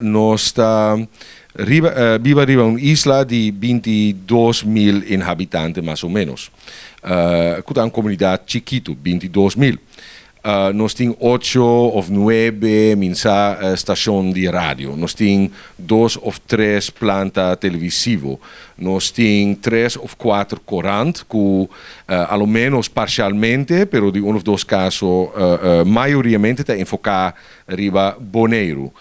Nós está viva arriba uma isla de 22.000 inhabitantes, mais ou menos. É uma comunidade chiquita, 22.000. Nós temos 8 ou 9 estações de rádio. Nós temos 2 ou 3 plantas televisivas. Nós temos 3 ou 4 corantes, que, ao menos parcialmente, mas em um dos casos, maioritariamente está enfocado arriba Bonaire.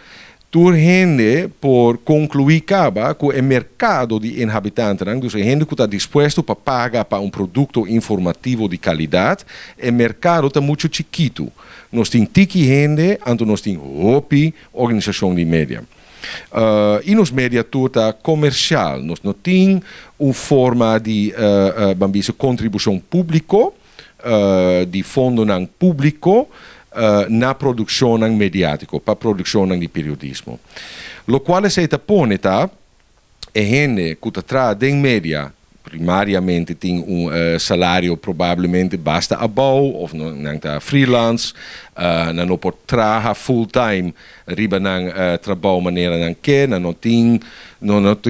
Gente, por concluir, acaba que o mercado de inhabitantes, então a gente que está disposto para pagar para um produto informativo de qualidade, o mercado está muito chiquito. Nós temos tiki gente, então nós temos hopi, organização de mídia. E nos média toda comercial, nós não temos uma forma de contribuição pública, de fundo não público, na produção mediática, para a produção de periodismo. Lo quale se põe, tá? É gente que está em média, primariamente tem salário provavelmente basta abaixo, ou não está freelance, não pode trabalhar full-time, riba não trabalho maneira não quer, não tem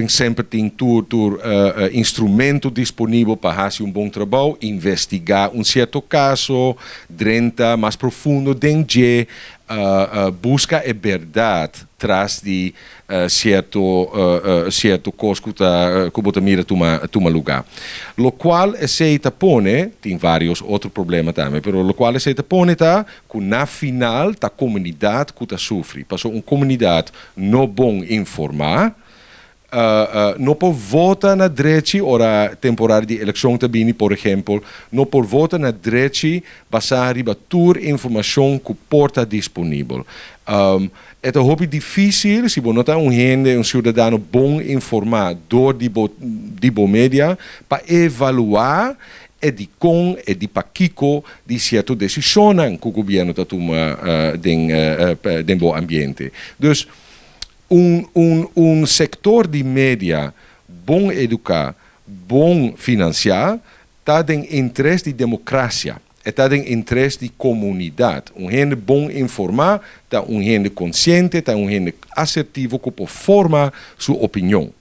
sempre tem instrumento disponível para fazer um bom trabalho, investigar um certo caso, drenta mais profundo dentro busca a verdade traz de certo coisa que você mira toma lugar. Lo qual se põe, tem vários outros problemas também, mas lo qual se põe tá que na final a comunidade que sofre, passou uma comunidade não bom informar, não por votar na direita, ora temporária de eleição também, por exemplo, não por votar na direita, passar a toda informação que porta disponível. É um hobby difícil, se você não tem um cidadão bom informado de boa média, para evaluar e de com e de paquico de certa decisão que o governo está tomando dentro do ambiente. Dus, um sector de mídia bom educar, bom financiar, está em interesse de democracia, está em interesse de comunidade. Gente bom informar, está gente consciente, está gente assertivo que pode formar sua opinião.